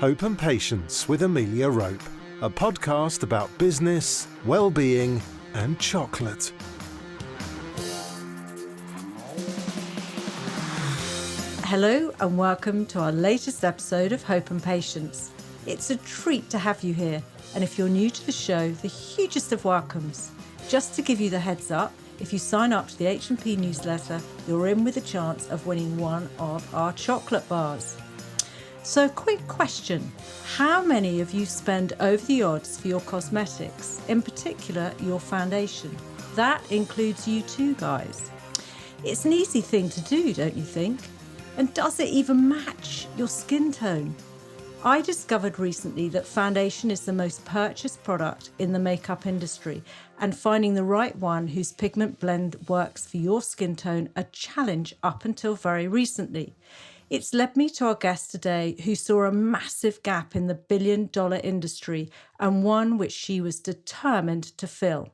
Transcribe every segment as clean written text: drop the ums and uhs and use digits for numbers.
Hope and Patience with Amelia Rope, a podcast about business, well-being and chocolate. Hello and welcome to our latest episode of Hope and Patience. It's a treat to have you here, and if you're new to the show, the hugest of welcomes. Just to give you the heads up, if you sign up to the H&P newsletter, you're in with a chance of winning one of our chocolate bars. So quick question, how many of you spend over the odds for your cosmetics, in particular your foundation? That includes you too, guys. It's an easy thing to do, don't you think? And does it even match your skin tone? I discovered recently that foundation is the most purchased product in the makeup industry, and finding the right one whose pigment blend works for your skin tone a challenge up until very recently. It's led me to our guest today, who saw a massive gap in the billion-dollar industry and one which she was determined to fill.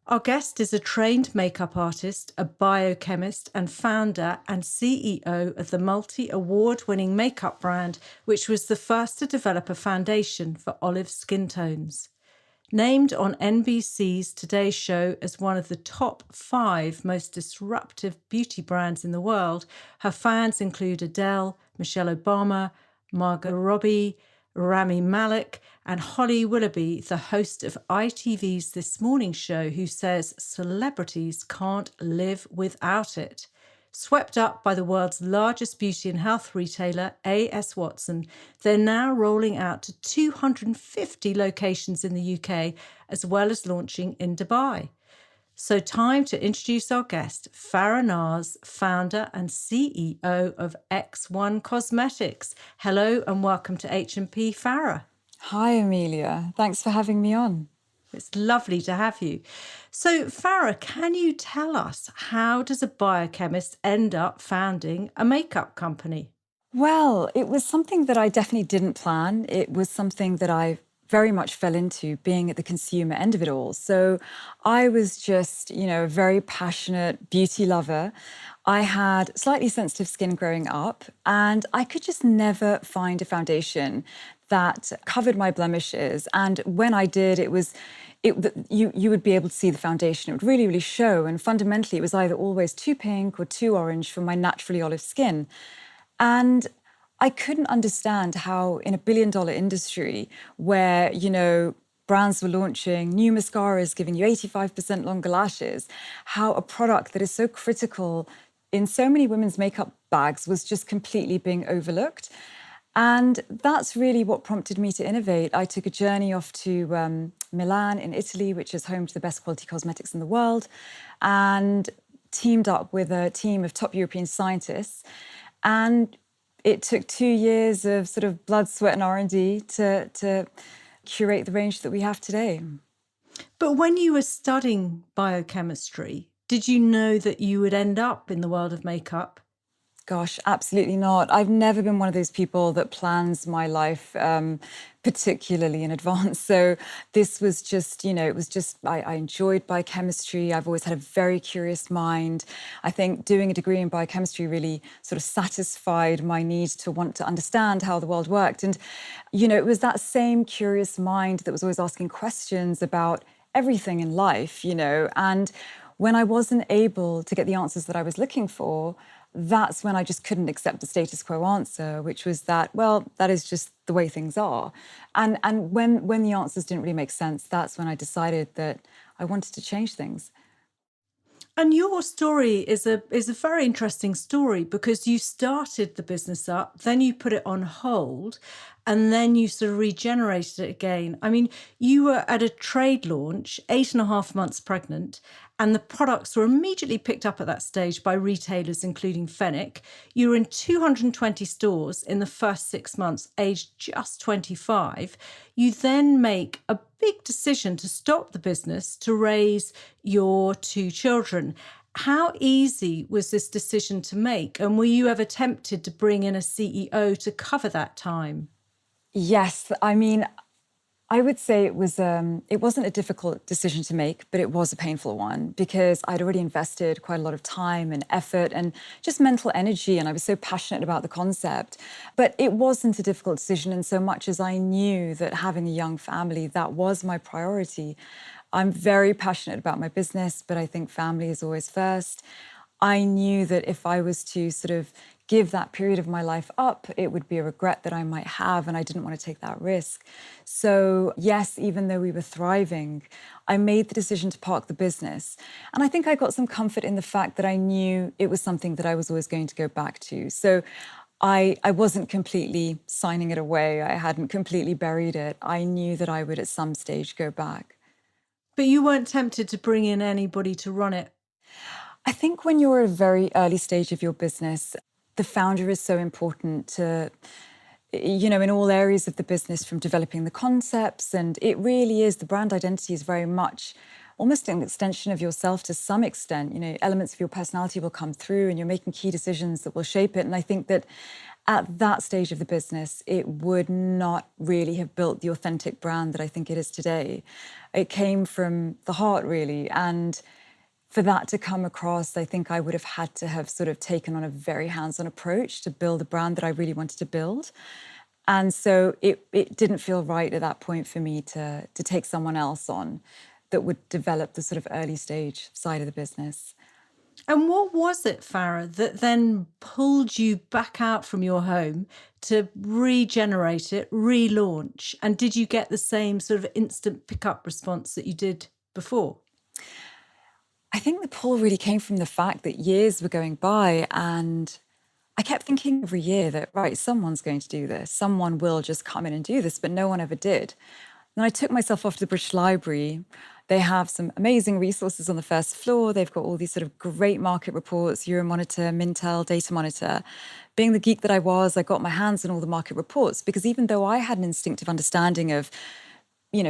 Our guest is a trained makeup artist, a biochemist and founder and CEO of the multi-award-winning makeup brand, which was the first to develop a foundation for olive skin tones. Named on NBC's Today Show as one of the top 5 most disruptive beauty brands in the world, her fans include Adele, Michelle Obama, Margot Robbie, Rami Malek and Holly Willoughby, the host of ITV's This Morning show, who says celebrities can't live without it. Swept up by the world's largest beauty and health retailer, A.S. Watson, they're now rolling out to 250 locations in the UK, as well as launching in Dubai. So time to introduce our guest, Farah Naz, founder and CEO of EX1 Cosmetics. Hello and welcome to H&P, Farah. Hi, Amelia. Thanks for having me on. It's lovely to have you. So, Farah, can you tell us, how does a biochemist end up founding a makeup company? Well, it was something that I definitely didn't plan. It was something that I very much fell into, being at the consumer end of it all. So I was just, a very passionate beauty lover. I had slightly sensitive skin growing up, and I could just never find a foundation that covered my blemishes. And when I did, you would be able to see the foundation. It would really, really show. And fundamentally, it was either always too pink or too orange for my naturally olive skin. And I couldn't understand how in a billion-dollar industry where, brands were launching new mascaras giving you 85% longer lashes, how a product that is so critical in so many women's makeup bags was just completely being overlooked. And that's really what prompted me to innovate. I took a journey off to Milan in Italy, which is home to the best quality cosmetics in the world, and teamed up with a team of top European scientists. And it took 2 years of sort of blood, sweat and R&D to curate the range that we have today. But when you were studying biochemistry, did you know that you would end up in the world of makeup? Gosh, absolutely not. I've never been one of those people that plans my life particularly in advance. So this was just, I enjoyed biochemistry. I've always had a very curious mind. I think doing a degree in biochemistry really sort of satisfied my need to want to understand how the world worked. And, it was that same curious mind that was always asking questions about everything in life, and when I wasn't able to get the answers that I was looking for, that's when I just couldn't accept the status quo answer, which was that, well, that is just the way things are. And when the answers didn't really make sense, that's when I decided that I wanted to change things. And your story is a very interesting story, because you started the business up, then you put it on hold, and then you sort of regenerated it again. I mean, you were at a trade launch, 8.5 months pregnant, and the products were immediately picked up at that stage by retailers, including Fenwick. You were in 220 stores in the first 6 months, aged just 25. You then make a big decision to stop the business to raise your 2 children. How easy was this decision to make? And were you ever tempted to bring in a CEO to cover that time? Yes, I mean, I would say it wasn't a difficult decision to make, but it was a painful one because I'd already invested quite a lot of time and effort and just mental energy, and I was so passionate about the concept. But it wasn't a difficult decision in so much as I knew that having a young family, that was my priority. I'm very passionate about my business, but I think family is always first. I knew that if I was to sort of give that period of my life up, it would be a regret that I might have, and I didn't want to take that risk. So yes, even though we were thriving, I made the decision to park the business. And I think I got some comfort in the fact that I knew it was something that I was always going to go back to. So I wasn't completely signing it away. I hadn't completely buried it. I knew that I would at some stage go back. But you weren't tempted to bring in anybody to run it? I think when you're at a very early stage of your business, the founder is so important to, in all areas of the business, from developing the concepts. And it really is, the brand identity is very much almost an extension of yourself to some extent. Elements of your personality will come through and you're making key decisions that will shape it. And I think that at that stage of the business, it would not really have built the authentic brand that I think it is today. It came from the heart, really. And for that to come across, I think I would have had to have sort of taken on a very hands-on approach to build a brand that I really wanted to build. And so it didn't feel right at that point for me to take someone else on that would develop the sort of early stage side of the business. And what was it, Farah, that then pulled you back out from your home to regenerate it, relaunch? And did you get the same sort of instant pickup response that you did before? I think the pull really came from the fact that years were going by and I kept thinking every year that, right, someone's going to do this. Someone will just come in and do this, but no one ever did. And I took myself off to the British Library. They have some amazing resources on the first floor. They've got all these sort of great market reports, Euromonitor, Mintel, Data Monitor. Being the geek that I was, I got my hands on all the market reports because even though I had an instinctive understanding of,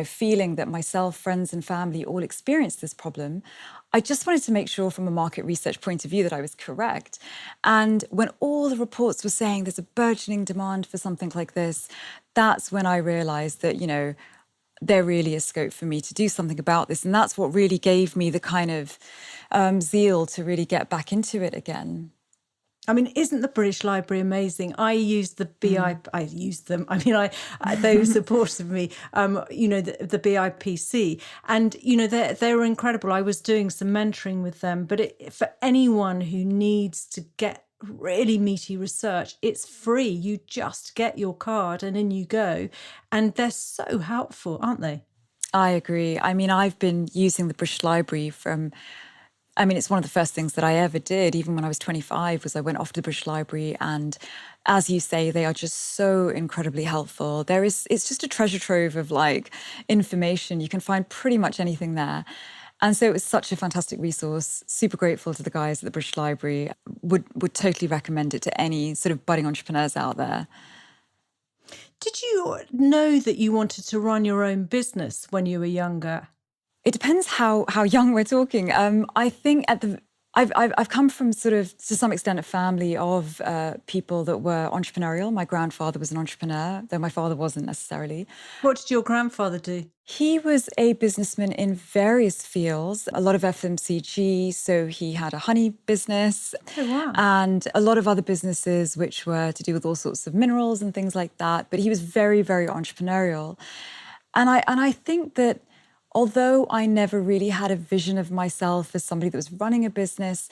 feeling that myself, friends and family all experienced this problem, I just wanted to make sure from a market research point of view that I was correct. And when all the reports were saying there's a burgeoning demand for something like this, that's when I realized that, there really is scope for me to do something about this. And that's what really gave me the kind of zeal to really get back into it again. I mean, isn't the British Library amazing? I use the I use them. I mean, they supported me, the BIPC. And, they were incredible. I was doing some mentoring with them. But for anyone who needs to get really meaty research, it's free. You just get your card and in you go. And they're so helpful, aren't they? I agree. I mean, I've been using the British Library it's one of the first things that I ever did, even when I was 25, was I went off to the British Library. And as you say, they are just so incredibly helpful. It's just a treasure trove of information. You can find pretty much anything there. And so it was such a fantastic resource. Super grateful to the guys at the British Library. Would totally recommend it to any sort of budding entrepreneurs out there. Did you know that you wanted to run your own business when you were younger? It depends how young we're talking. I think I've come from sort of, to some extent, a family of people that were entrepreneurial. My grandfather was an entrepreneur, though my father wasn't necessarily. What did your grandfather do? He was a businessman in various fields, a lot of FMCG. So he had a honey business. Oh, wow. And a lot of other businesses which were to do with all sorts of minerals and things like that. But he was very, very entrepreneurial. And I think that although I never really had a vision of myself as somebody that was running a business,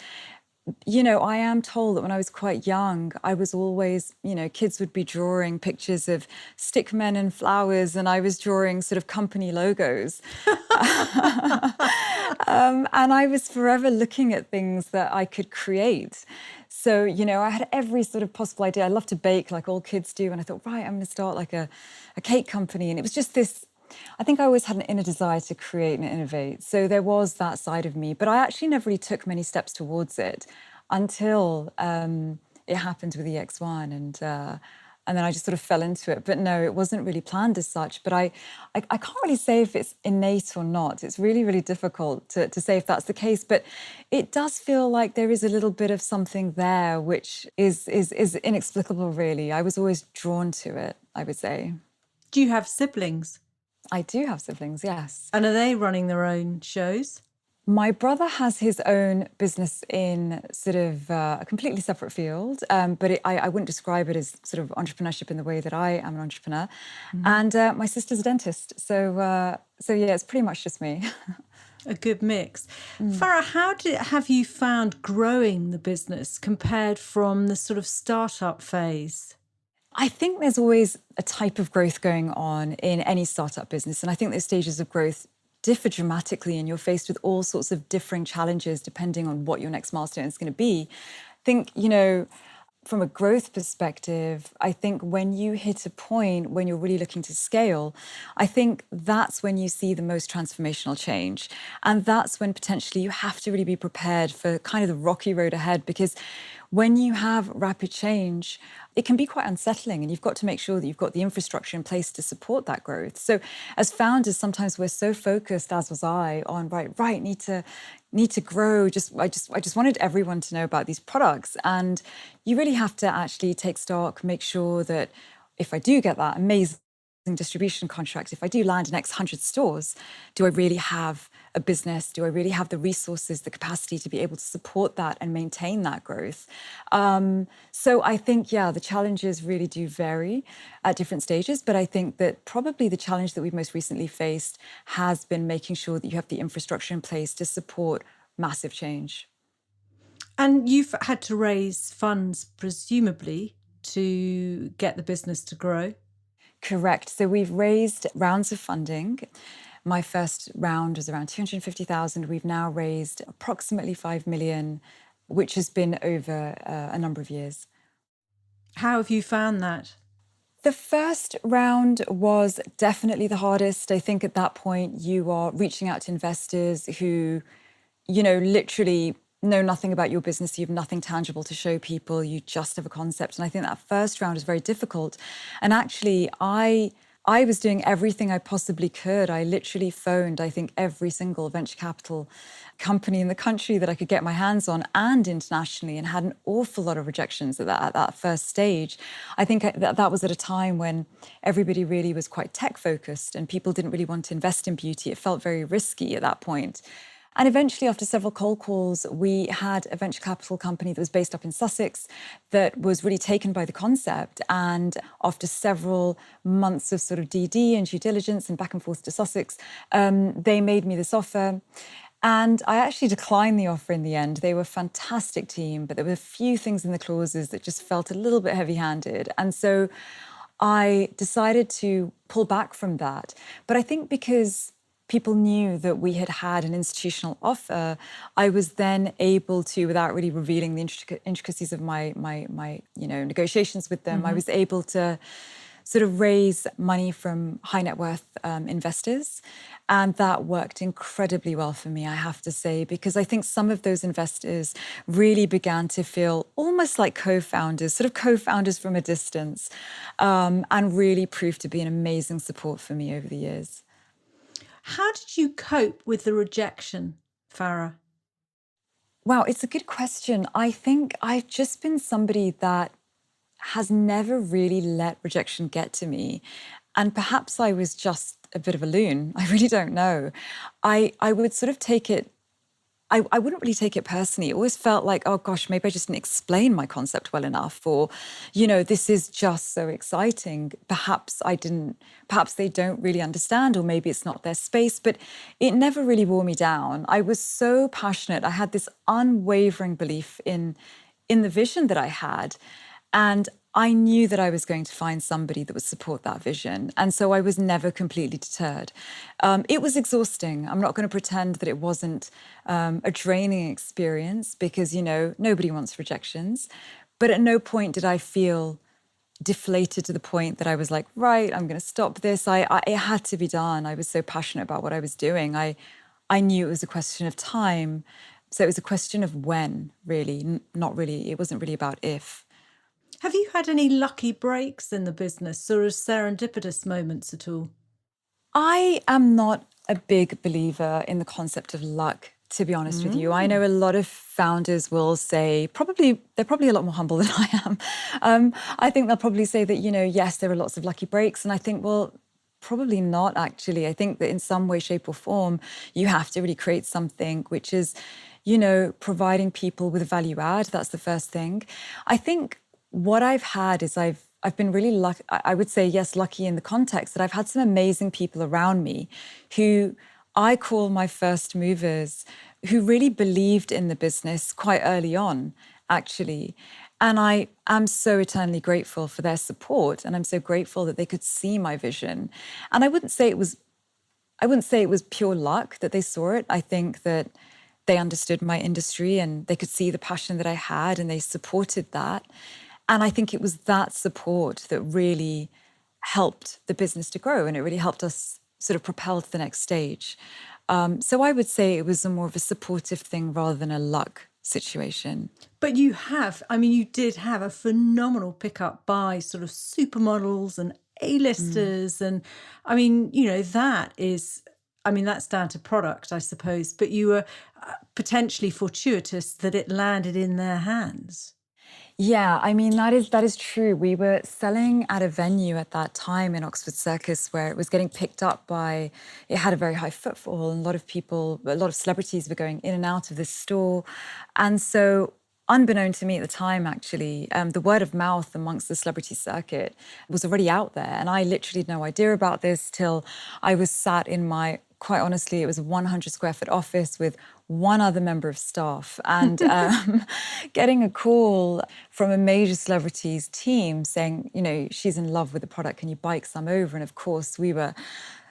I am told that when I was quite young, I was always, kids would be drawing pictures of stick men and flowers, and I was drawing sort of company logos. And I was forever looking at things that I could create. So, I had every sort of possible idea. I love to bake like all kids do. And I thought, right, I'm going to start like a cake company. And it was just this, I think I always had an inner desire to create and innovate. So there was that side of me, but I actually never really took many steps towards it until it happened with EX1, and then I just sort of fell into it. But no, it wasn't really planned as such. But I can't really say if it's innate or not. It's really, really difficult to say if that's the case. But it does feel like there is a little bit of something there which is inexplicable, really. I was always drawn to it, I would say. Do you have siblings? I do have siblings, yes. And are they running their own shows? My brother has his own business in sort of a completely separate field, but I wouldn't describe it as sort of entrepreneurship in the way that I am an entrepreneur. And my sister's a dentist, so yeah, it's pretty much just me. A good mix. Farah, have you found growing the business compared from the sort of startup phase? I think there's always a type of growth going on in any startup business, and I think those stages of growth differ dramatically, and you're faced with all sorts of differing challenges depending on what your next milestone is going to be. I think, from a growth perspective, I think when you hit a point when you're really looking to scale, I think that's when you see the most transformational change. And that's when potentially you have to really be prepared for kind of the rocky road ahead, because when you have rapid change, it can be quite unsettling, and you've got to make sure that you've got the infrastructure in place to support that growth. So as founders, sometimes we're so focused, as was I, on need to grow. I just wanted everyone to know about these products. And you really have to actually take stock, make sure that if I do get that amazing distribution contract, if I do land in X 100 stores, do I really have a business? Do I really have the resources, the capacity to be able to support that and maintain that growth? So I think, the challenges really do vary at different stages. But I think that probably the challenge that we've most recently faced has been making sure that you have the infrastructure in place to support massive change. And you've had to raise funds, presumably, to get the business to grow? Correct. So we've raised rounds of funding. My first round was around 250,000. We've now raised approximately 5 million, which has been over a number of years. How have you found that? The first round was definitely the hardest. I think at that point you are reaching out to investors who, literally know nothing about your business. You have nothing tangible to show people. You just have a concept. And I think that first round was very difficult. And actually, I was doing everything I possibly could. I literally phoned, I think, every single venture capital company in the country that I could get my hands on, and internationally, and had an awful lot of rejections at that first stage. I think that was at a time when everybody really was quite tech focused and people didn't really want to invest in beauty. It felt very risky at that point. And eventually, after several cold calls, we had a venture capital company that was based up in Sussex that was really taken by the concept. And after several months of sort of DD and due diligence and back and forth to Sussex, they made me this offer. And I actually declined the offer in the end. They were a fantastic team, but there were a few things in the clauses that just felt a little bit heavy-handed. And so I decided to pull back from that. But I think because people knew that we had had an institutional offer, I was then able to, without really revealing the intricacies of my negotiations with them, I was able to sort of raise money from high net worth investors. And that worked incredibly well for me, I have to say, because I think some of those investors really began to feel almost like co-founders, sort of co-founders from a distance, and really proved to be an amazing support for me over the years. How did you cope with the rejection, Farah? Wow, it's a good question. I think I've just been somebody that has never really let rejection get to me. And perhaps I was just a bit of a loon. I really don't know. I would sort of take it, I wouldn't really take it personally. It always felt like, oh gosh, maybe I just didn't explain my concept well enough, or, this is just so exciting. Perhaps they don't really understand, or maybe it's not their space, but it never really wore me down. I was so passionate. I had this unwavering belief in the vision that I had. And I knew that I was going to find somebody that would support that vision. And so I was never completely deterred. It was exhausting. I'm not going to pretend that it wasn't a draining experience, because, nobody wants rejections. But at no point did I feel deflated to the point that I was like, right, I'm going to stop this. It had to be done. I was so passionate about what I was doing. I knew it was a question of time. So it was a question of when, really, not really. It wasn't really about if. Have you had any lucky breaks in the business, sort of serendipitous moments at all? I am not a big believer in the concept of luck, to be honest with you. I know a lot of founders will say, they're probably a lot more humble than I am. I think they'll probably say that, yes, there are lots of lucky breaks. And I think, well, probably not, actually. I think that in some way, shape or form, you have to really create something which is, providing people with a value add. That's the first thing. I think what I've had is I've been really lucky. I would say, yes, lucky in the context that I've had some amazing people around me who I call my first movers, who really believed in the business quite early on, actually. And I am so eternally grateful for their support. And I'm so grateful that they could see my vision. And I wouldn't say it was pure luck that they saw it. I think that they understood my industry and they could see the passion that I had and they supported that. And I think it was that support that really helped the business to grow, and it really helped us sort of propel to the next stage. So I would say it was more of a supportive thing rather than a luck situation. But you did have a phenomenal pickup by sort of supermodels and A-listers. And that's down to product, I suppose. But you were potentially fortuitous that it landed in their hands. Yeah, that is true. We were selling at a venue at that time in Oxford Circus where it was getting picked up by, it had a very high footfall, and a lot of celebrities were going in and out of this store. And so, unbeknown to me at the time, actually, the word of mouth amongst the celebrity circuit was already out there. And I literally had no idea about this till I was sat in my, quite honestly, it was a 100 square foot office with one other member of staff, and getting a call from a major celebrity's team saying, she's in love with the product, can you bike some over? And of course, we were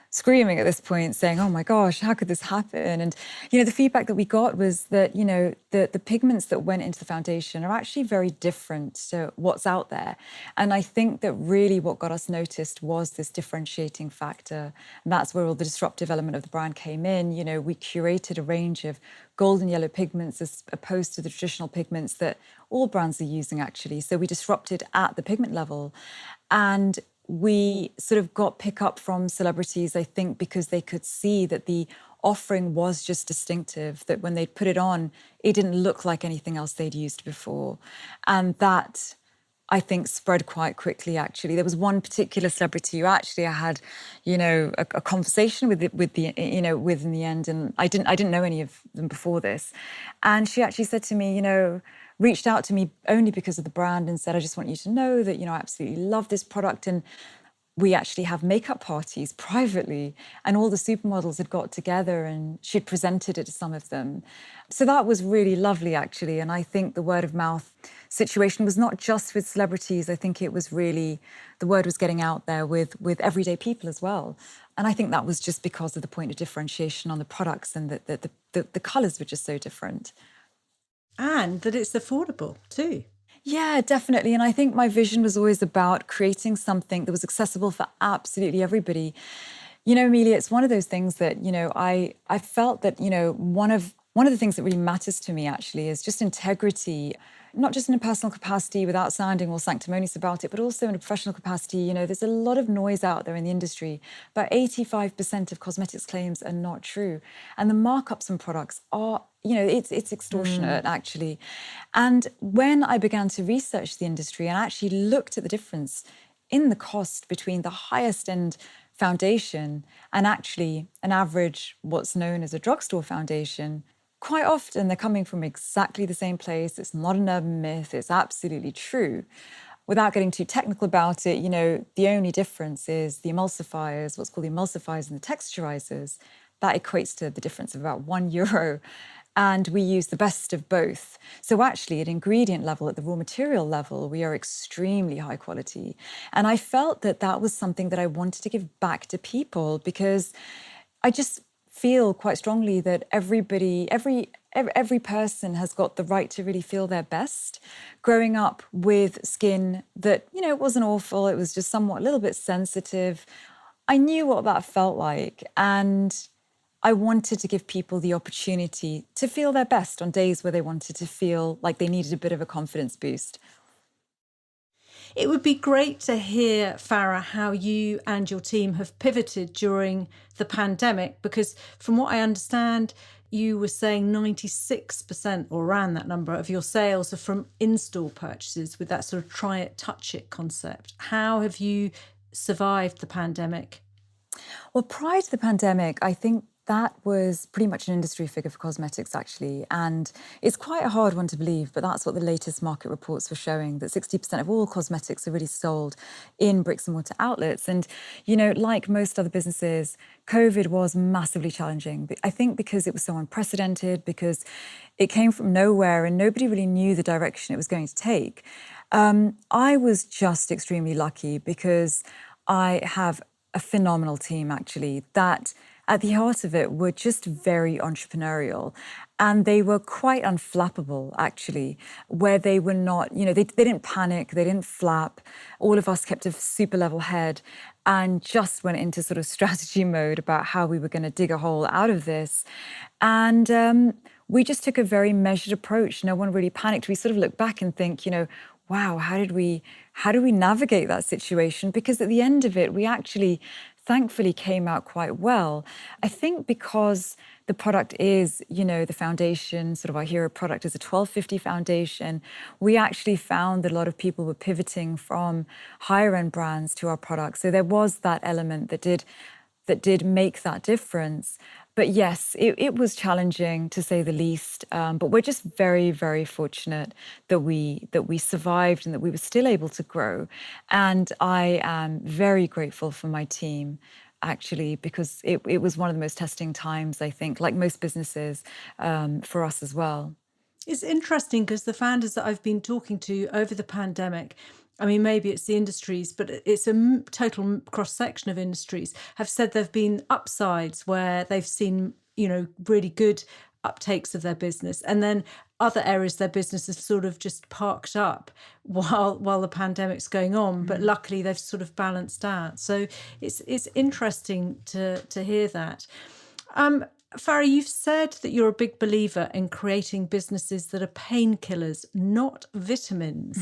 screaming at this point, saying, oh my gosh, how could this happen? And, the feedback that we got was that, the pigments that went into the foundation are actually very different to what's out there. And I think that really what got us noticed was this differentiating factor. And that's where all the disruptive element of the brand came in. We curated a range of gold and yellow pigments as opposed to the traditional pigments that all brands are using, actually. So we disrupted at the pigment level. And we sort of got pickup from celebrities, I think, because they could see that the offering was just distinctive, that when they'd put it on, it didn't look like anything else they'd used before. And that, I think, spread quite quickly, actually. There was one particular celebrity who actually I had, a conversation with in the end, and I didn't know any of them before this. And she actually said to me, reached out to me only because of the brand and said, I just want you to know that, I absolutely love this product. And we actually have makeup parties privately, and all the supermodels had got together and she'd presented it to some of them. So that was really lovely, actually. And I think the word of mouth situation was not just with celebrities. I think it was really, the word was getting out there with everyday people as well. And I think that was just because of the point of differentiation on the products, and that the colours were just so different. And that it's affordable too. Yeah, definitely. And I think my vision was always about creating something that was accessible for absolutely everybody. Amelia, it's one of those things that, I felt that, one of the things that really matters to me actually is just integrity, not just in a personal capacity without sounding all sanctimonious about it, but also in a professional capacity. There's a lot of noise out there in the industry, but 85% of cosmetics claims are not true. And the markups on products are, it's extortionate, actually. And when I began to research the industry and actually looked at the difference in the cost between the highest end foundation and actually an average, what's known as a drugstore foundation, quite often they're coming from exactly the same place. It's not an urban myth. It's absolutely true. Without getting too technical about it, the only difference is the emulsifiers, what's called the emulsifiers and the texturizers. That equates to the difference of about €1. And we use the best of both. So actually at ingredient level, at the raw material level, we are extremely high quality. And I felt that that was something that I wanted to give back to people, because I just feel quite strongly that every person has got the right to really feel their best. Growing up with skin that, it wasn't awful, it was just somewhat a little bit sensitive. I knew what that felt like, and I wanted to give people the opportunity to feel their best on days where they wanted to feel like they needed a bit of a confidence boost. It would be great to hear, Farah, how you and your team have pivoted during the pandemic, because from what I understand, you were saying 96% or around that number of your sales are from in-store purchases with that sort of try it, touch it concept. How have you survived the pandemic? Well, prior to the pandemic, I think that was pretty much an industry figure for cosmetics, actually. And it's quite a hard one to believe, but that's what the latest market reports were showing, that 60% of all cosmetics are really sold in bricks and mortar outlets. And, like most other businesses, COVID was massively challenging. I think because it was so unprecedented, because it came from nowhere and nobody really knew the direction it was going to take. I was just extremely lucky because I have a phenomenal team, actually, that at the heart of it were just very entrepreneurial. And they were quite unflappable, actually, where they were not, they didn't panic, they didn't flap. All of us kept a super level head and just went into sort of strategy mode about how we were going to dig a hole out of this. And we just took a very measured approach. No one really panicked. We sort of look back and think, wow, how do we navigate that situation? Because at the end of it, we actually thankfully came out quite well. I think because the product is, the foundation, sort of our hero product is a 1250 foundation, we actually found that a lot of people were pivoting from higher end brands to our product. So there was that element that did make that difference. But yes, it was challenging, to say the least. But we're just very, very fortunate that we survived and that we were still able to grow. And I am very grateful for my team, actually, because it was one of the most testing times, I think, like most businesses, for us as well. It's interesting because the founders that I've been talking to over the pandemic, I mean, maybe it's the industries, but it's a total cross-section of industries, have said there have been upsides where they've seen, really good uptakes of their business. And then other areas of their business have sort of just parked up while the pandemic's going on. But luckily, they've sort of balanced out. So it's interesting to hear that. Farah, you've said that you're a big believer in creating businesses that are painkillers, not vitamins.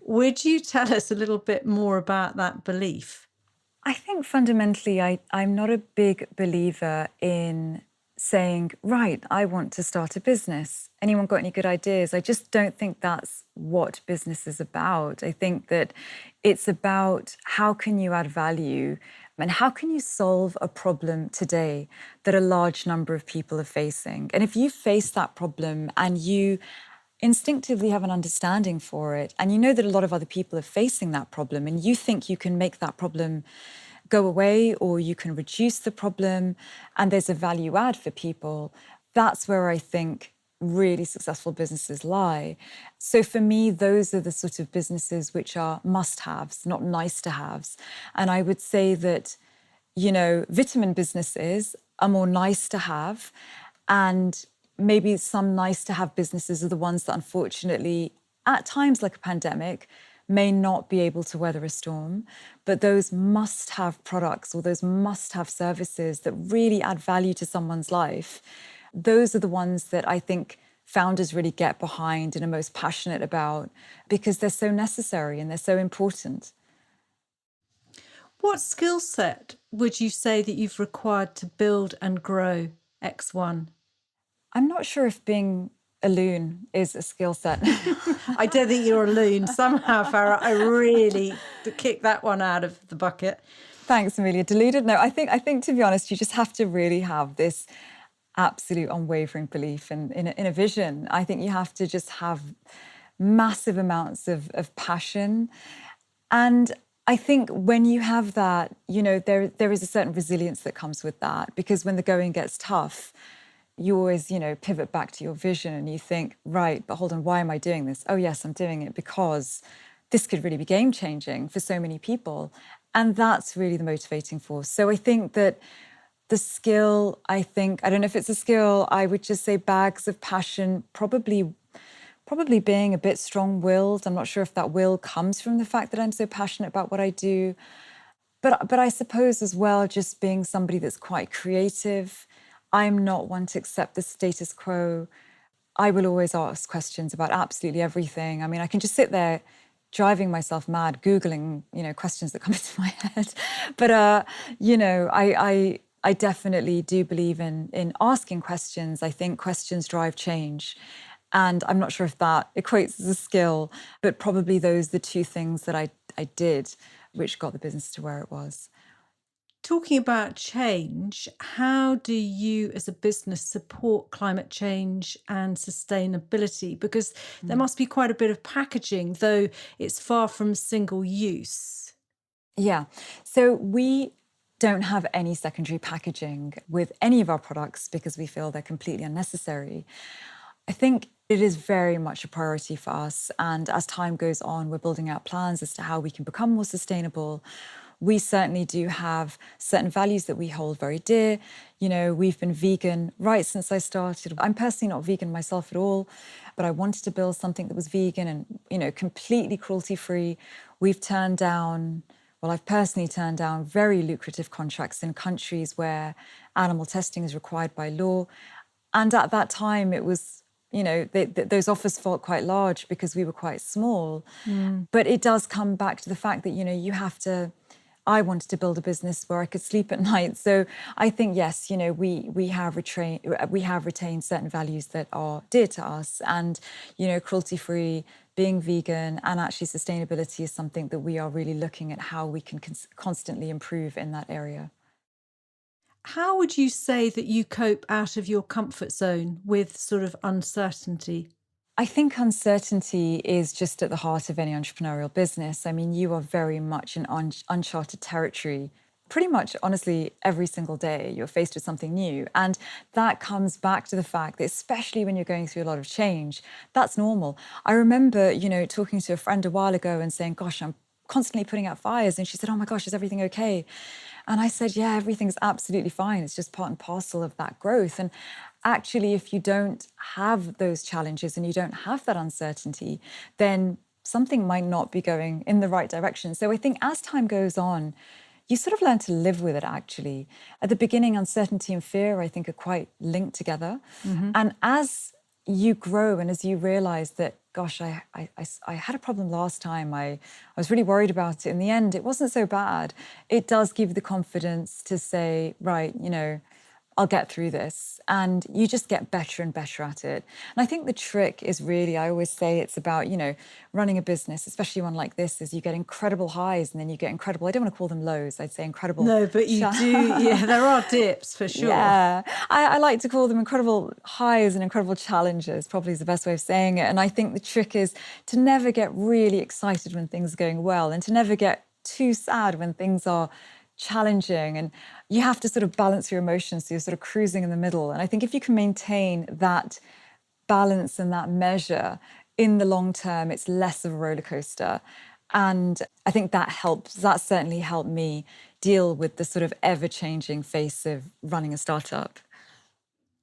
Would you tell us a little bit more about that belief? I think fundamentally, I'm not a big believer in saying, right, I want to start a business. Anyone got any good ideas? I just don't think that's what business is about. I think that it's about how can you add value and how can you solve a problem today that a large number of people are facing? And if you face that problem and you instinctively have an understanding for it, and you know that a lot of other people are facing that problem, and you think you can make that problem go away or you can reduce the problem, and there's a value add for people, that's where I think really successful businesses lie. So for me, those are the sort of businesses which are must-haves, not nice-to-haves. And I would say that, vitamin businesses are more nice to have, and maybe some nice-to-have businesses are the ones that unfortunately, at times like a pandemic, may not be able to weather a storm. But those must-have products or those must-have services that really add value to someone's life, those are the ones that I think founders really get behind and are most passionate about because they're so necessary and they're so important. What skill set would you say that you've required to build and grow EX1? I'm not sure if being a loon is a skill set. I don't think you're a loon. Somehow, Farah, I really kicked that one out of the bucket. Thanks, Amelia. Deluded? No, I think to be honest, you just have to really have this absolute unwavering belief in a vision. I think you have to just have massive amounts of passion. And I think when you have that, there is a certain resilience that comes with that, because when the going gets tough, you always, pivot back to your vision and you think, right, but hold on, why am I doing this? Oh, yes, I'm doing it because this could really be game-changing for so many people. And that's really the motivating force. So I think that the skill, I don't know if it's a skill, I would just say bags of passion, probably being a bit strong-willed. I'm not sure if that will comes from the fact that I'm so passionate about what I do. But I suppose as well, just being somebody that's quite creative. I'm not one to accept the status quo. I will always ask questions about absolutely everything. I mean, I can just sit there driving myself mad, Googling, questions that come into my head. But, I definitely do believe in asking questions. I think questions drive change. And I'm not sure if that equates as a skill, but probably those are the two things that I did, which got the business to where it was. Talking about change, how do you as a business support climate change and sustainability? Because there must be quite a bit of packaging, though it's far from single use. Yeah. So we don't have any secondary packaging with any of our products because we feel they're completely unnecessary. I think it is very much a priority for us. And as time goes on, we're building out plans as to how we can become more sustainable. We certainly do have certain values that we hold very dear. You know, we've been vegan right since I started. I'm personally not vegan myself at all, but I wanted to build something that was vegan and, you know, completely cruelty-free. We've turned down, well, I've personally turned down very lucrative contracts in countries where animal testing is required by law. And at that time, it was, you know, those offers felt quite large because we were quite small. But it does come back to the fact that, you know, you have to, I wanted to build a business where I could sleep at night. So I think, yes, you know, we have retained certain values that are dear to us. And, you know, cruelty-free, being vegan, and actually sustainability is something that we are really looking at how we can constantly improve in that area. How would you say that you cope out of your comfort zone with sort of uncertainty? I think uncertainty is just at the heart of any entrepreneurial business. I mean, you are very much in uncharted territory. Pretty much, honestly, every single day you're faced with something new. And that comes back to the fact that, especially when you're going through a lot of change, that's normal. I remember, you know, talking to a friend a while ago and saying, gosh, I'm constantly putting out fires. And she said, oh my gosh, is everything okay? And I said, yeah, everything's absolutely fine. It's just part and parcel of that growth. And actually, if you don't have those challenges and you don't have that uncertainty, then something might not be going in the right direction. So I think as time goes on, you sort of learn to live with it, actually. At the beginning, uncertainty and fear, I think, are quite linked together. And as you grow and as you realize that, gosh, I had a problem last time, I was really worried about it. In the end, it wasn't so bad. It does give you the confidence to say, right, you know, I'll get through this. And you just get better and better at it. And I think the trick is really, I always say it's about, you know, running a business, especially one like this, is you get incredible highs and then you get incredible, I don't want to call them lows, I'd say incredible. No, but you do, yeah, there are dips for sure. Yeah, I like to call them incredible highs and incredible challenges, probably is the best way of saying it. And I think the trick is to never get really excited when things are going well and to never get too sad when things are challenging. And you have to sort of balance your emotions, so you're sort of cruising in the middle. And I think if you can maintain that balance and that measure in the long term, it's less of a roller coaster. And I think that helps. That certainly helped me deal with the sort of ever-changing face of running a startup.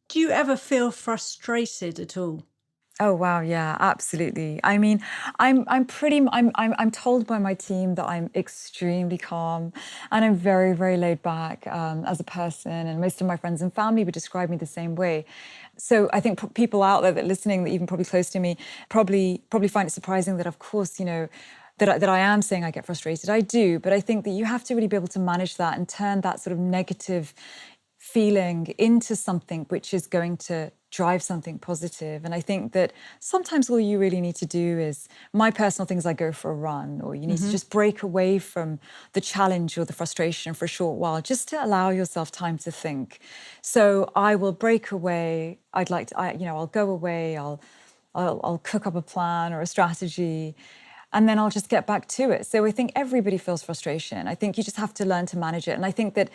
Do you ever feel frustrated at all? Oh wow, yeah, absolutely. I mean, I'm told by my team that I'm extremely calm and I'm very, very laid back as a person, and most of my friends and family would describe me the same way. So I think people out there that are listening, that even probably close to me, probably find it surprising that, of course, you know, that I am saying I get frustrated. I do, but I think that you have to really be able to manage that and turn that sort of negative feeling into something which is going to drive something positive. And I think that sometimes all you really need to do is, my personal things, I go for a run, or you need to just break away from the challenge or the frustration for a short while, just to allow yourself time to think. So I will break away. I'll go away. I'll cook up a plan or a strategy, and then I'll just get back to it. So I think everybody feels frustration. I think you just have to learn to manage it. And I think that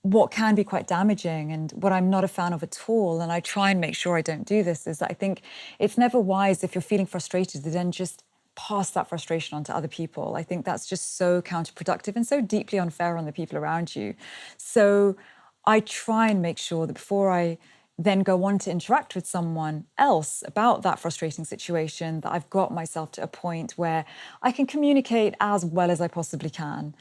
what can be quite damaging, and what I'm not a fan of at all, and I try and make sure I don't do this, is that I think it's never wise, if you're feeling frustrated, to then just pass that frustration on to other people. I think that's just so counterproductive and so deeply unfair on the people around you. So I try and make sure that before I then go on to interact with someone else about that frustrating situation, that I've got myself to a point where I can communicate as well as I possibly can.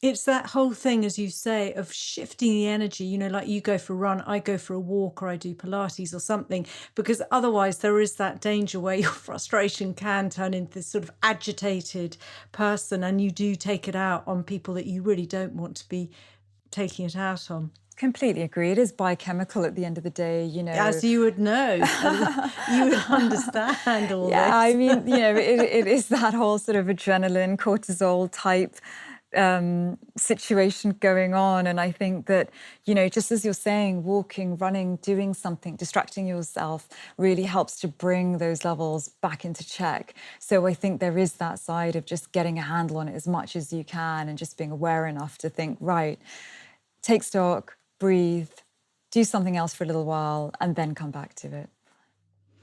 It's that whole thing, as you say, of shifting the energy, you know, like you go for a run, I go for a walk, or I do Pilates or something, because otherwise there is that danger where your frustration can turn into this sort of agitated person, and you do take it out on people that you really don't want to be taking it out on. Completely agree. It is biochemical at the end of the day, you know. As you would know, you would understand all this. Yeah, I mean, you know, it is that whole sort of adrenaline, cortisol type situation going on. And I think that, just as you're saying, walking, running, doing something, distracting yourself really helps to bring those levels back into check. So I think there is that side of just getting a handle on it as much as you can and just being aware enough to think, right, take stock, breathe, do something else for a little while, and then come back to it.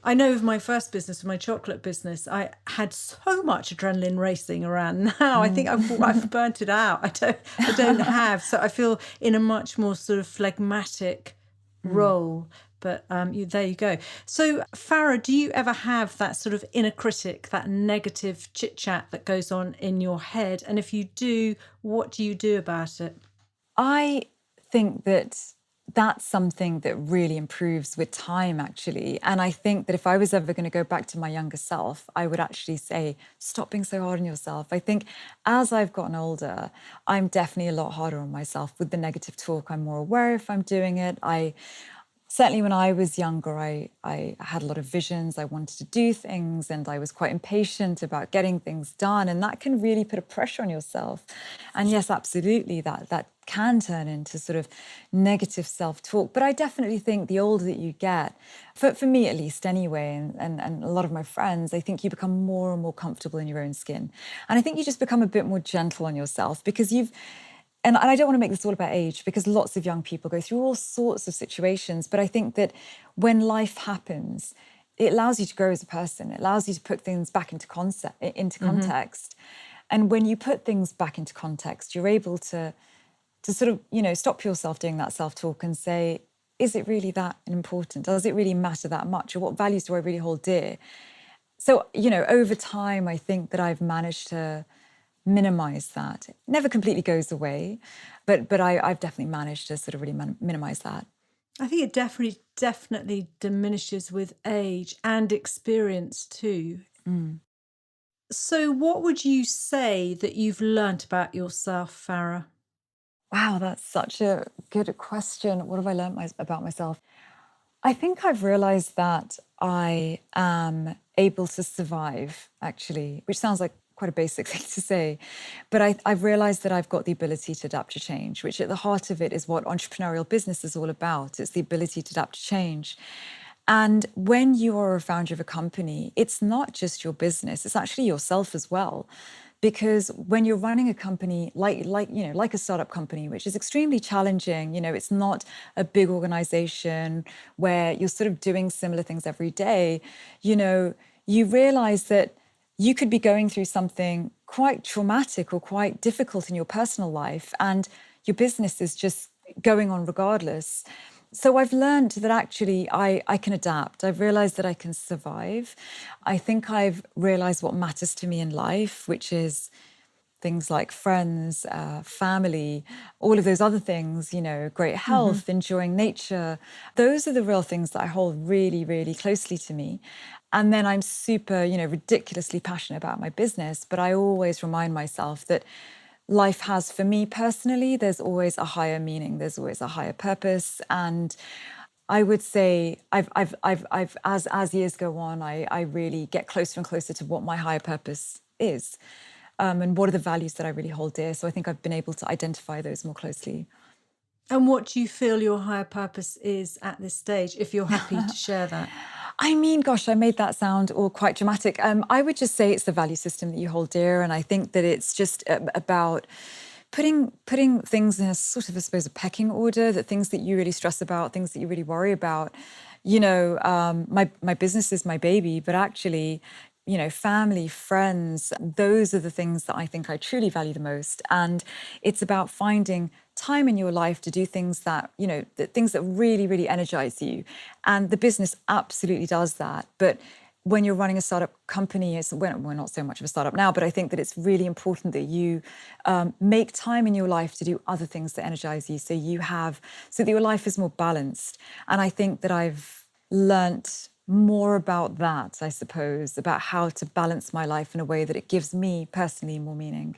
I know with my first business, my chocolate business, I had so much adrenaline racing around. Now I think I've burnt it out. I don't have. So I feel in a much more sort of phlegmatic role. But there you go. So Farah, do you ever have that sort of inner critic, that negative chit chat that goes on in your head? And if you do, what do you do about it? I think that that's something that really improves with time, actually. And I think that if I was ever going to go back to my younger self, I would actually say, stop being so hard on yourself. I think as I've gotten older, I'm definitely a lot harder on myself with the negative talk. I'm more aware if I'm doing it. Certainly when I was younger, I had a lot of visions. I wanted to do things and I was quite impatient about getting things done. And that can really put a pressure on yourself. And yes, absolutely, that can turn into sort of negative self-talk. But I definitely think the older that you get, for me at least anyway, and a lot of my friends, I think you become more and more comfortable in your own skin. And I think you just become a bit more gentle on yourself because and I don't want to make this all about age because lots of young people go through all sorts of situations. But I think that when life happens, it allows you to grow as a person. It allows you to put things back into context. And when you put things back into context, you're able to sort of, stop yourself doing that self-talk and say, is it really that important? Does it really matter that much? Or what values do I really hold dear? So, over time, I think that I've managed to minimize that. It never completely goes away, but I've definitely managed to sort of really minimize that. I think it definitely diminishes with age and experience too. So what would you say that you've learnt about yourself, Farah? Wow, that's such a good question. What have I learned about myself? I think I've realized that I am able to survive, actually, which sounds like quite a basic thing to say. But I've realized that I've got the ability to adapt to change, which at the heart of it is what entrepreneurial business is all about. It's the ability to adapt to change. And when you are a founder of a company, it's not just your business, it's actually yourself as well. Because when you're running a company like a startup company, which is extremely challenging, it's not a big organization where you're sort of doing similar things every day, you realize that you could be going through something quite traumatic or quite difficult in your personal life, and your business is just going on regardless. So I've learned that actually I can adapt. I've realized that I can survive. I think I've realized what matters to me in life, which is things like friends, family, all of those other things, great health, enjoying nature. Those are the real things that I hold really, really closely to me. And then I'm super, ridiculously passionate about my business. But I always remind myself that life has, for me personally, there's always a higher meaning. There's always a higher purpose. And I would say as years go on, I really get closer and closer to what my higher purpose is. And what are the values that I really hold dear. So I think I've been able to identify those more closely. And what do you feel your higher purpose is at this stage, if you're happy to share that? I mean, gosh, I made that sound all quite dramatic. I would just say it's the value system that you hold dear. And I think that it's just about putting things in a sort of, I suppose, a pecking order, that things that you really stress about, things that you really worry about. My business is my baby, but actually, family, friends, those are the things that I think I truly value the most. And it's about finding time in your life to do things that, things that really, really energize you. And the business absolutely does that. But when you're running a startup company, we're not so much of a startup now, but I think that it's really important that you make time in your life to do other things that energize you, so that your life is more balanced. And I think that I've learnt more about that, I suppose, about how to balance my life in a way that it gives me personally more meaning.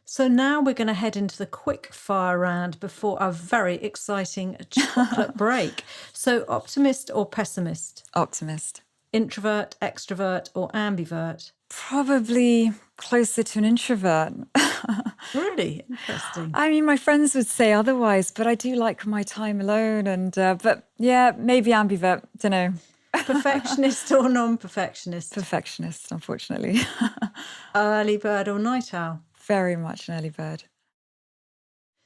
So now we're going to head into the quick fire round before our very exciting chocolate break. So optimist or pessimist? Optimist. Introvert, extrovert or ambivert? Probably closer to an introvert. Really interesting. I mean, my friends would say otherwise, but I do like my time alone. And but yeah, maybe ambivert. Don't know. Perfectionist or non-perfectionist? Perfectionist, unfortunately. Early bird or night owl? Very much an early bird.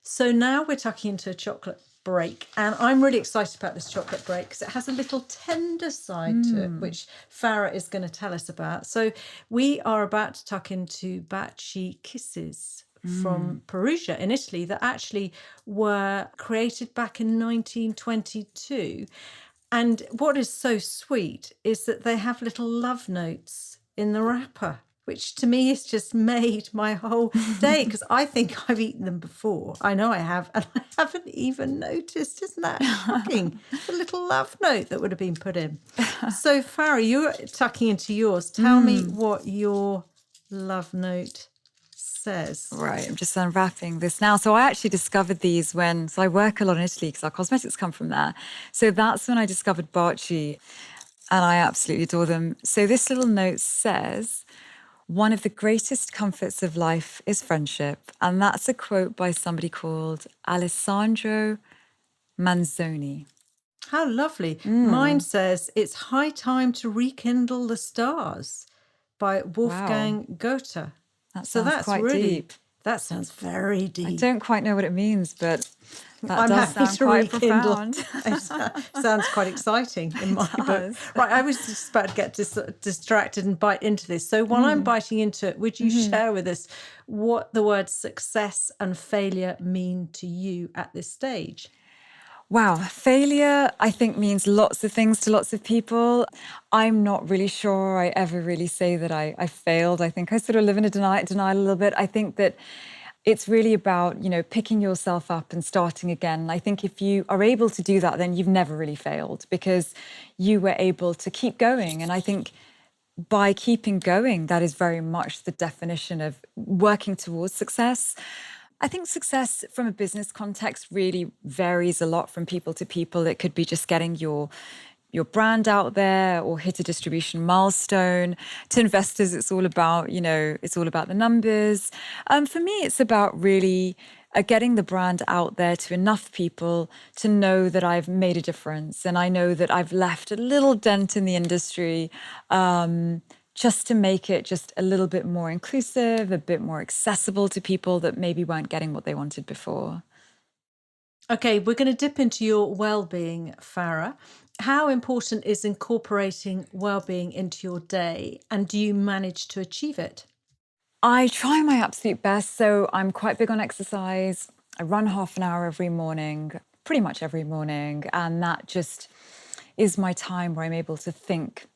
So now we're tucking into a chocolate break, and I'm really excited about this chocolate break because it has a little tender side to it, which Farah is going to tell us about. So we are about to tuck into Baci Kisses from Perugia in Italy that actually were created back in 1922. And what is so sweet is that they have little love notes in the wrapper, which to me has just made my whole day because I think I've eaten them before. I know I have, and I haven't even noticed. Isn't that shocking? The little love note that would have been put in. So, Farah, you're tucking into yours. Tell me what your love note says. Right, I'm just unwrapping this now. So I actually discovered these so I work a lot in Italy because our cosmetics come from there. So that's when I discovered Baci, and I absolutely adore them. So this little note says, "One of the greatest comforts of life is friendship." And that's a quote by somebody called Alessandro Manzoni. How lovely. Mine says, "It's high time to rekindle the stars" by Wolfgang Goethe. That So sounds that's quite really deep. That sounds very I deep. don't quite know what it means, but that I'm does happy sound to quite rekindle. profound. It sounds quite exciting in my book. does. Right, I was just about to get distracted and bite into this. So while I'm biting into it, would you share with us what the words success and failure mean to you at this stage? Wow, failure, I think, means lots of things to lots of people. I'm not really sure I ever really say that I failed. I think I sort of live in a denial a little bit. I think that it's really about, picking yourself up and starting again. I think if you are able to do that, then you've never really failed because you were able to keep going. And I think by keeping going, that is very much the definition of working towards success. I think success from a business context really varies a lot from people to people. It could be just getting your brand out there or hit a distribution milestone. To investors, it's all about, it's all about the numbers. For me, it's about really getting the brand out there to enough people to know that I've made a difference. And I know that I've left a little dent in the industry, just to make it just a little bit more inclusive, a bit more accessible to people that maybe weren't getting what they wanted before. Okay, we're going to dip into your well-being, Farah. How important is incorporating well-being into your day, and do you manage to achieve it? I try my absolute best. So I'm quite big on exercise. I run half an hour every morning, pretty much every morning. And that just is my time where I'm able to think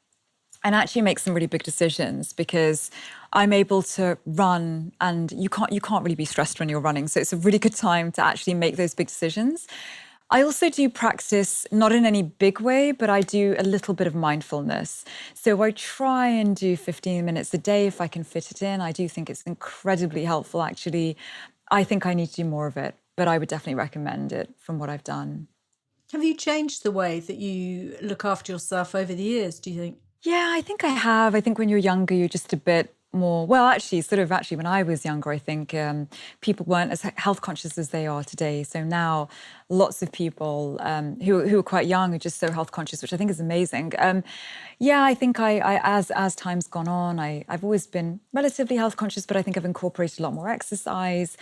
and actually make some really big decisions because I'm able to run, and you can't really be stressed when you're running. So it's a really good time to actually make those big decisions. I also do practice, not in any big way, but I do a little bit of mindfulness. So I try and do 15 minutes a day if I can fit it in. I do think it's incredibly helpful, actually. I think I need to do more of it, but I would definitely recommend it from what I've done. Have you changed the way that you look after yourself over the years, do you think? Yeah, I think I have. I think when you're younger, you're just a bit more, well, actually, when I was younger, I think people weren't as health conscious as they are today. So now lots of people who are quite young are just so health conscious, which I think is amazing. Yeah, I think as time's gone on, I've always been relatively health conscious, but I think I've incorporated a lot more exercise,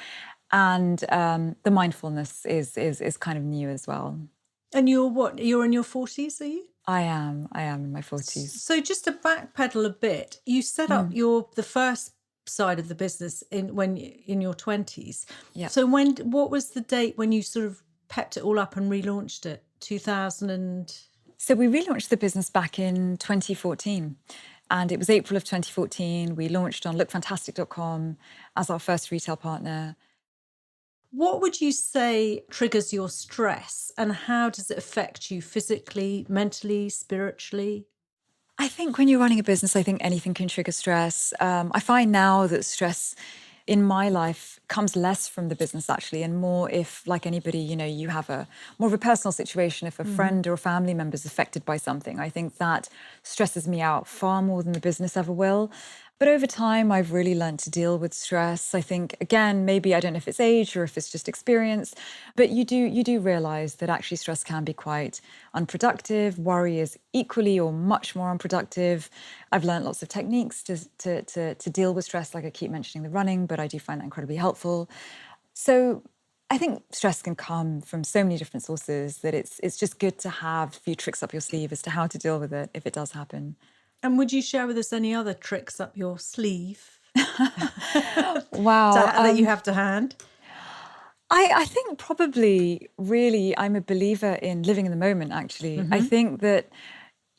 and the mindfulness is kind of new as well. And you're what? You're in your 40s, are you? I am in my 40s. So just to backpedal a bit, you set up the first side of the business in your 20s. Yeah. So what was the date when you sort of pepped it all up and relaunched it? 2000 and... So we relaunched the business back in 2014. And it was April of 2014. We launched on lookfantastic.com as our first retail partner. What would you say triggers your stress, and how does it affect you physically, mentally, spiritually? I think when you're running a business, I think anything can trigger stress. I find now that stress in my life comes less from the business, actually, and more if, like anybody, you have more of a personal situation. If a friend or a family member is affected by something, I think that stresses me out far more than the business ever will. But over time, I've really learned to deal with stress. I think, again, maybe I don't know if it's age or if it's just experience, but you do realize that actually stress can be quite unproductive. Worry is equally or much more unproductive. I've learned lots of techniques to deal with stress, like I keep mentioning the running, but I do find that incredibly helpful. So I think stress can come from so many different sources that it's just good to have a few tricks up your sleeve as to how to deal with it if it does happen. And would you share with us any other tricks up your sleeve Wow. that you have to hand? I think probably really I'm a believer in living in the moment, actually. I think that,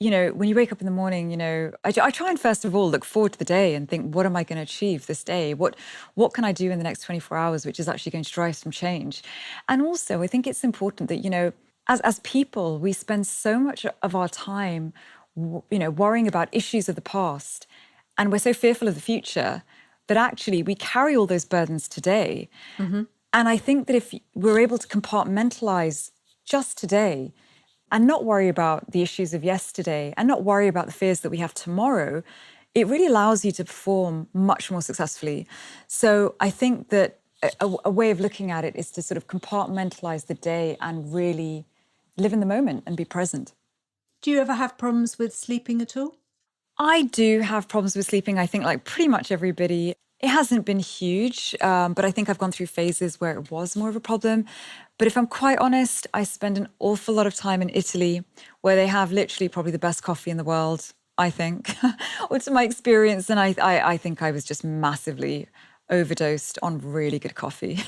when you wake up in the morning, I try and first of all look forward to the day and think, what am I going to achieve this day? What can I do in the next 24 hours, which is actually going to drive some change? And also, I think it's important that, as people, we spend so much of our time, worrying about issues of the past, and we're so fearful of the future that actually we carry all those burdens today. And I think that if we're able to compartmentalize just today and not worry about the issues of yesterday and not worry about the fears that we have tomorrow, it really allows you to perform much more successfully. So I think that a way of looking at it is to sort of compartmentalize the day and really live in the moment and be present. Do you ever have problems with sleeping at all? I do have problems with sleeping, I think, like pretty much everybody. It hasn't been huge, but I think I've gone through phases where it was more of a problem. But if I'm quite honest, I spend an awful lot of time in Italy, where they have literally probably the best coffee in the world, I think, or to my experience. And I think I was just massively overdosed on really good coffee.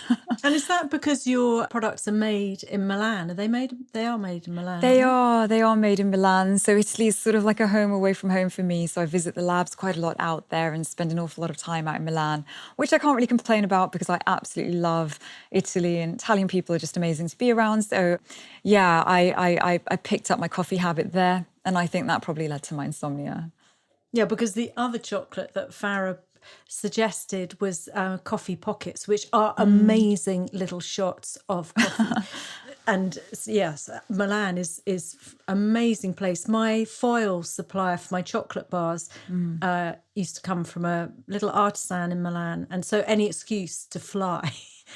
And is that because your products are made in Milan? Are they made? They are made in Milan. They aren't are. They are made in Milan. So Italy is sort of like a home away from home for me. So I visit the labs quite a lot out there and spend an awful lot of time out in Milan, which I can't really complain about because I absolutely love Italy and Italian people are just amazing to be around. So yeah, I picked up my coffee habit there, and I think that probably led to my insomnia. Yeah, because the other chocolate that Farah suggested was coffee pockets, which are amazing little shots of coffee. And yes, Milan is amazing place. My foil supplier for my chocolate bars used to come from a little artisan in Milan, and so any excuse to fly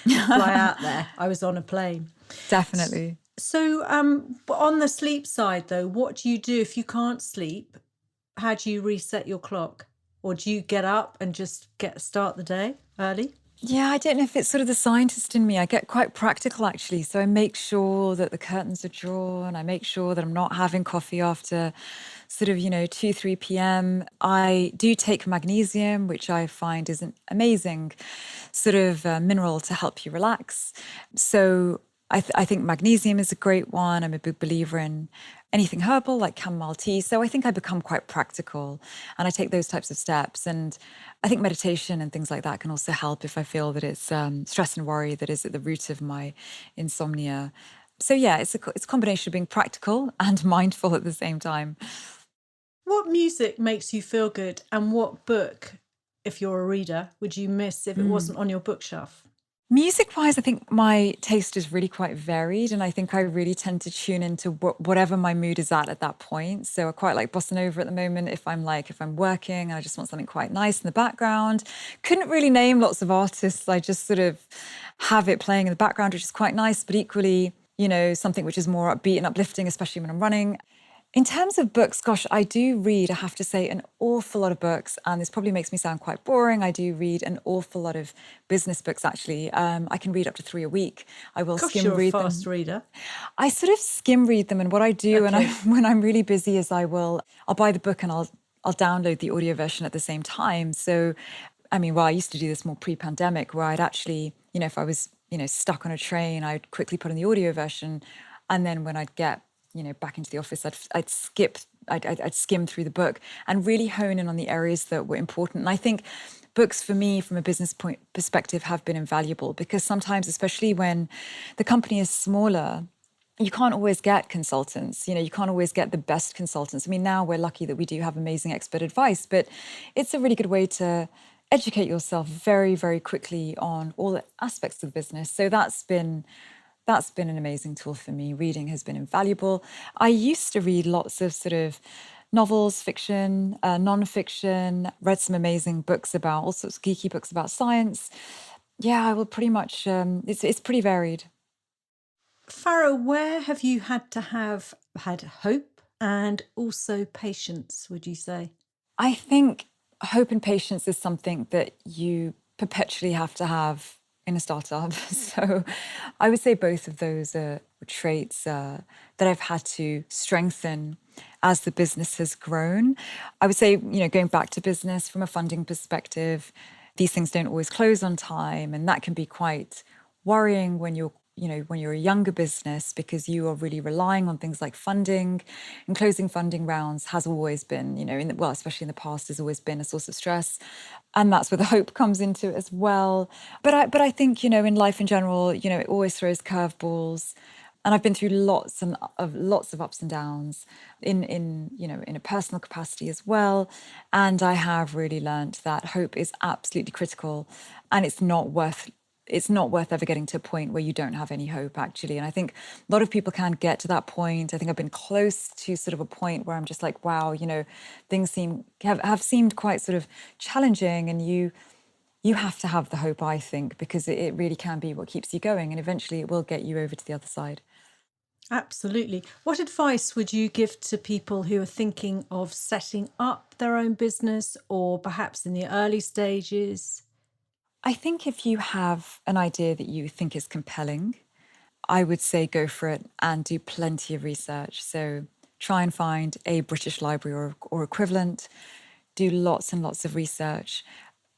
out there, I was on a plane. Definitely. So on the sleep side, though, what do you do if you can't sleep? How do you reset your clock? Or do you get up and just start the day early? Yeah, I don't know if it's sort of the scientist in me. I get quite practical, actually. So I make sure that the curtains are drawn. I make sure that I'm not having coffee after sort of, 2, 3 p.m. I do take magnesium, which I find is an amazing sort of mineral to help you relax. So I think magnesium is a great one. I'm a big believer in anything herbal like chamomile tea. So I think I become quite practical and I take those types of steps. And I think meditation and things like that can also help if I feel that it's stress and worry that is at the root of my insomnia. So yeah, it's a combination of being practical and mindful at the same time. What music makes you feel good, and what book, if you're a reader, would you miss if it wasn't on your bookshelf? Music-wise, I think my taste is really quite varied, and I think I really tend to tune into whatever my mood is at that point. So I quite like bossa nova at the moment if I'm working and I just want something quite nice in the background. Couldn't really name lots of artists. I just sort of have it playing in the background, which is quite nice, but equally, something which is more upbeat and uplifting, especially when I'm running. In terms of books, gosh, I do read, I have to say, an awful lot of books, and this probably makes me sound quite boring. I do read an awful lot of business books, actually. I can read up to 3 a week. I will skim read them. You're a fast reader. I sort of skim read them, and what I do when I'm really busy is I'll buy the book and I'll download the audio version at the same time. So, I mean, I used to do this more pre-pandemic, where I'd actually, if I was, stuck on a train, I'd quickly put in the audio version, and then when I'd get back into the office, I'd skim through the book and really hone in on the areas that were important. And I think books for me, from a business perspective, have been invaluable because sometimes, especially when the company is smaller, you can't always get consultants. You can't always get the best consultants. I mean, now we're lucky that we do have amazing expert advice, but it's a really good way to educate yourself very, very quickly on all the aspects of the business. So that's been an amazing tool for me. Reading has been invaluable. I used to read lots of sort of novels, fiction, non-fiction, read some amazing books about all sorts of geeky books about science. Yeah, I will pretty much, it's pretty varied. Farah, where have you had to have had hope and also patience, would you say? I think hope and patience is something that you perpetually have to have in a startup. So I would say both of those are traits that I've had to strengthen as the business has grown. I would say, going back to business from a funding perspective, these things don't always close on time. And that can be quite worrying when you're a younger business, because you are really relying on things like funding, and closing funding rounds has always been, especially in the past, has always been a source of stress. And that's where the hope comes into it as well. But I think, in life in general, it always throws curveballs. And I've been through lots of ups and downs in a personal capacity as well. And I have really learned that hope is absolutely critical, and it's not worth ever getting to a point where you don't have any hope, actually. And I think a lot of people can't get to that point. I think I've been close to sort of a point where I'm just like, wow, things have seemed quite sort of challenging, and you have to have the hope, I think, because it really can be what keeps you going, and eventually it will get you over to the other side. Absolutely. What advice would you give to people who are thinking of setting up their own business, or perhaps in the early stages? I think if you have an idea that you think is compelling, I would say go for it and do plenty of research. So try and find a British library or equivalent, do lots and lots of research,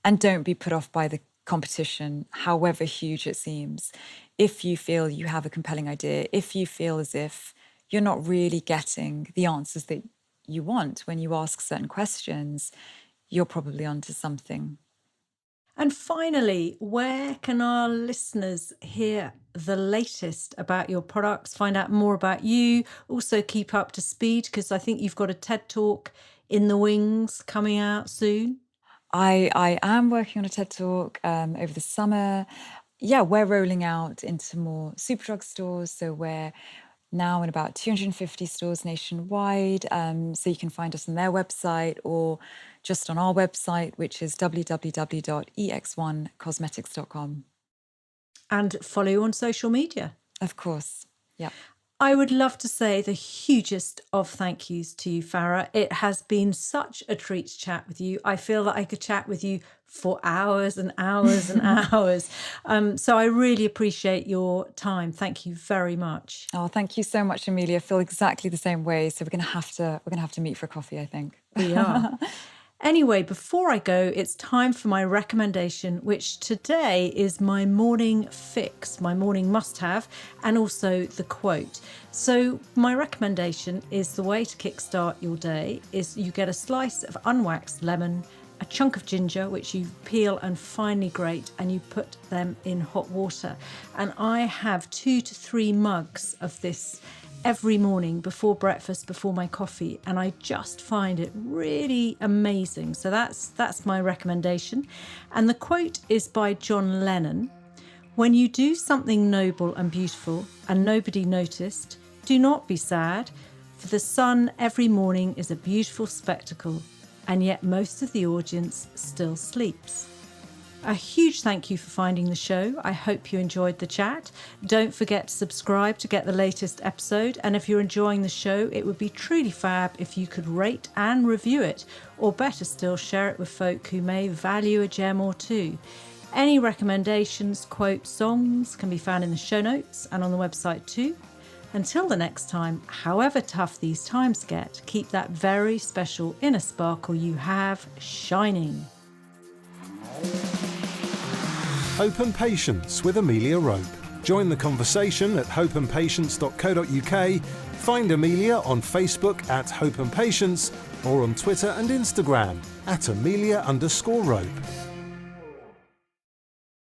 and don't be put off by the competition, however huge it seems. If you feel you have a compelling idea, if you feel as if you're not really getting the answers that you want when you ask certain questions, you're probably onto something. And finally, where can our listeners hear the latest about your products, find out more about you, also keep up to speed? Because I think you've got a TED Talk in the wings coming out soon. I am working on a TED Talk over the summer. Yeah, we're rolling out into more Superdrug stores. So we're now in about 250 stores nationwide. So you can find us on their website or just on our website, which is www.ex1cosmetics.com. And follow you on social media. Of course. Yeah. I would love to say the hugest of thank yous to you, Farah. It has been such a treat to chat with you. I feel that I could chat with you for hours and hours and hours. So I really appreciate your time. Thank you very much. Oh, thank you so much, Amelia. I feel exactly the same way. So we're gonna have to meet for coffee, I think. We are. Anyway, before I go, it's time for my recommendation, which today is my morning fix, my morning must-have, and also the quote. So my recommendation is the way to kickstart your day is you get a slice of unwaxed lemon, a chunk of ginger, which you peel and finely grate, and you put them in hot water. And I have 2 to 3 mugs of this every morning before breakfast, before my coffee, and I just find it really amazing. So that's my recommendation. And the quote is by John Lennon. When you do something noble and beautiful and nobody noticed, do not be sad, for the sun every morning is a beautiful spectacle, and yet most of the audience still sleeps. A huge thank you for finding the show. I hope you enjoyed the chat. Don't forget to subscribe to get the latest episode. And if you're enjoying the show, it would be truly fab if you could rate and review it, or better still, share it with folk who may value a gem or two. Any recommendations, quotes, songs can be found in the show notes and on the website too. Until the next time, however tough these times get, keep that very special inner sparkle you have shining. Hope and Patience with Amelia Rope. Join the conversation at hopeandpatience.co.uk. Find Amelia on Facebook at Hope and Patience, or on Twitter and Instagram at Amelia_Rope.